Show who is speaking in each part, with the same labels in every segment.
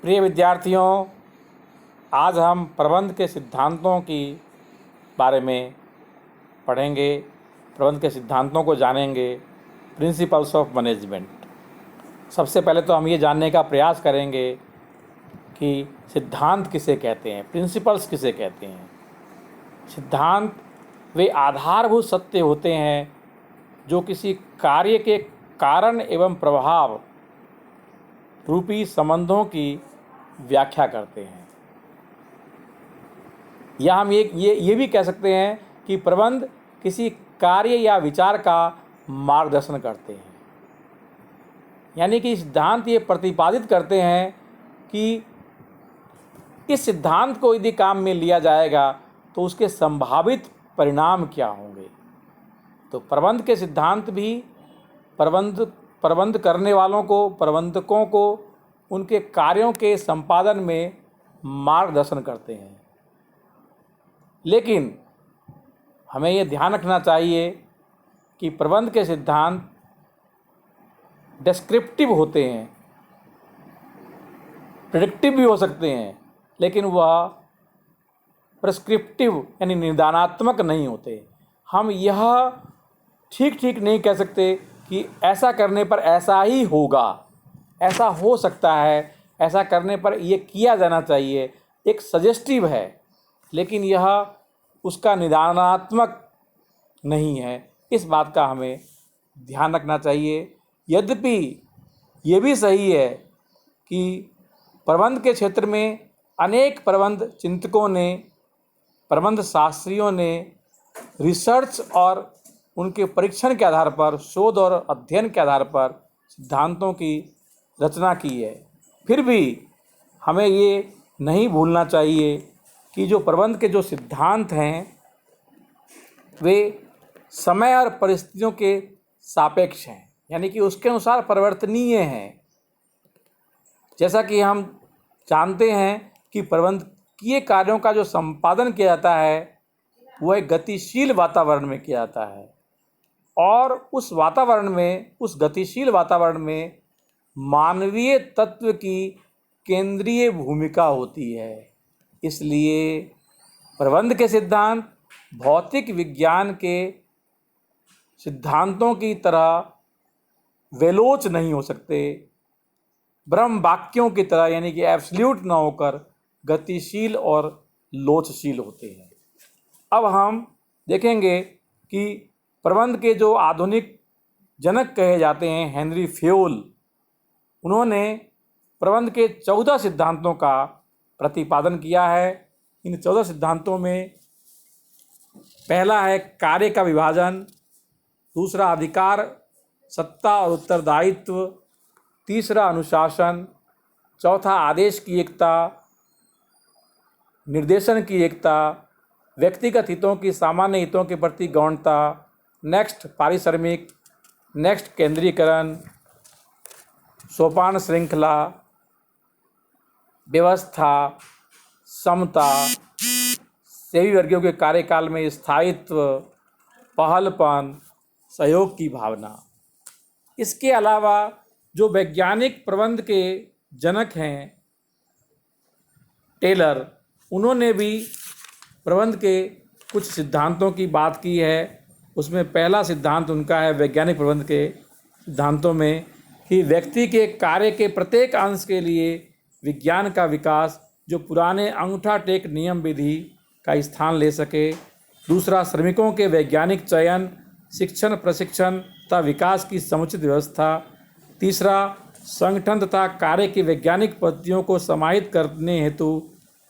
Speaker 1: प्रिय विद्यार्थियों, आज हम प्रबंध के सिद्धांतों की बारे में पढ़ेंगे, प्रबंध के सिद्धांतों को जानेंगे, प्रिंसिपल्स ऑफ मैनेजमेंट। सबसे पहले तो हम ये जानने का प्रयास करेंगे कि सिद्धांत किसे कहते हैं, प्रिंसिपल्स किसे कहते हैं। सिद्धांत वे आधारभूत सत्य होते हैं जो किसी कार्य के कारण एवं प्रभाव रूपी संबंधों की व्याख्या करते हैं। या हम ये भी कह सकते हैं कि प्रबंध किसी कार्य या विचार का मार्गदर्शन करते हैं। यानी कि सिद्धांत ये प्रतिपादित करते हैं कि इस सिद्धांत को यदि काम में लिया जाएगा तो उसके संभावित परिणाम क्या होंगे। तो प्रबंध के सिद्धांत भी प्रबंध करने वालों को, प्रबंधकों को उनके कार्यों के संपादन में मार्गदर्शन करते हैं। लेकिन हमें ये ध्यान रखना चाहिए कि प्रबंध के सिद्धांत डिस्क्रिप्टिव होते हैं, प्रेडिक्टिव भी हो सकते हैं, लेकिन वह प्रिस्क्रिप्टिव यानी निदानात्मक नहीं होते। हम यह ठीक नहीं कह सकते कि ऐसा करने पर ऐसा ही होगा, ऐसा हो सकता है, ऐसा करने पर यह किया जाना चाहिए। एक सजेस्टिव है, लेकिन यह उसका निदानात्मक नहीं है। इस बात का हमें ध्यान रखना चाहिए। यद्यपि ये भी सही है कि प्रबंध के क्षेत्र में अनेक प्रबंध चिंतकों ने, प्रबंध शास्त्रियों ने रिसर्च और उनके परीक्षण के आधार पर, शोध और अध्ययन के आधार पर सिद्धांतों की रचना की है। फिर भी हमें ये नहीं भूलना चाहिए कि जो प्रबंध के जो सिद्धांत हैं वे समय और परिस्थितियों के सापेक्ष हैं, यानी कि उसके अनुसार परिवर्तनीय हैं। जैसा कि हम जानते हैं कि प्रबंधकीय कार्यों का जो संपादन किया जाता है वह एक गतिशील वातावरण में किया जाता है, और उस गतिशील वातावरण में मानवीय तत्व की केंद्रीय भूमिका होती है। इसलिए प्रबंध के सिद्धांत भौतिक विज्ञान के सिद्धांतों की तरह वेलोच नहीं हो सकते, ब्रह्म वाक्यों की तरह यानी कि एब्सोल्यूट न होकर गतिशील और लोचशील होते हैं। अब हम देखेंगे कि प्रबंध के जो आधुनिक जनक कहे जाते हैं, हेनरी फेयोल, उन्होंने प्रबंध के 14 सिद्धांतों का प्रतिपादन किया है। इन 14 सिद्धांतों में पहला है कार्य का विभाजन, दूसरा अधिकार, सत्ता और उत्तरदायित्व, तीसरा अनुशासन, चौथा आदेश की एकता, निर्देशन की एकता, व्यक्तिगत हितों की सामान्य हितों के प्रति गौणता, नेक्स्ट पारिश्रमिक, नेक्स्ट केंद्रीकरण, सोपान श्रृंखला, व्यवस्था, समता, सभी वर्गों के कार्यकाल में स्थायित्व, पहलपन, सहयोग की भावना। इसके अलावा जो वैज्ञानिक प्रबंध के जनक हैं टेलर, उन्होंने भी प्रबंध के कुछ सिद्धांतों की बात की है। उसमें पहला सिद्धांत उनका है वैज्ञानिक प्रबंध के सिद्धांतों में कि व्यक्ति के कार्य के प्रत्येक अंश के लिए विज्ञान का विकास जो पुराने अंगूठा टेक नियम विधि का स्थान ले सके। दूसरा, श्रमिकों के वैज्ञानिक चयन, शिक्षण, प्रशिक्षण तथा विकास की समुचित व्यवस्था। तीसरा, संगठन तथा कार्य की वैज्ञानिक पद्धतियों को समाहित करने हेतु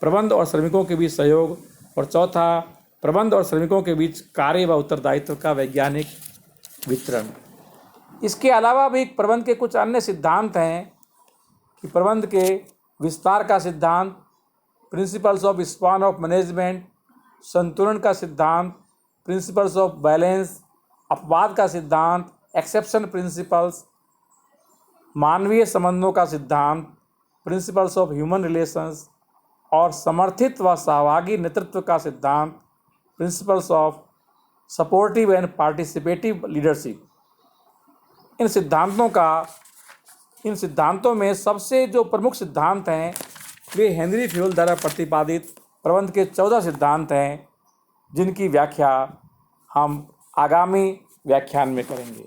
Speaker 1: प्रबंध और श्रमिकों के बीच सहयोग। और चौथा, प्रबंध और श्रमिकों के बीच कार्य व उत्तरदायित्व का वैज्ञानिक वितरण। इसके अलावा भी प्रबंध के कुछ अन्य सिद्धांत हैं कि प्रबंध के विस्तार का सिद्धांत, principles of span of management, संतुलन का सिद्धांत, प्रिंसिपल्स ऑफ बैलेंस, अपवाद का सिद्धांत, एक्सेप्शन प्रिंसिपल्स, मानवीय संबंधों का सिद्धांत, प्रिंसिपल्स ऑफ ह्यूमन रिलेशंस, और समर्थित व सहभागी नेतृत्व का सिद्धांत, principles of supportive and participative leadership. इन सिद्धांतों का इन सिद्धांतों में सबसे जो प्रमुख सिद्धांत हैं वे हेनरी फ्यूल द्वारा प्रतिपादित प्रबंध के 14 सिद्धांत हैं, जिनकी व्याख्या हम आगामी व्याख्यान में करेंगे।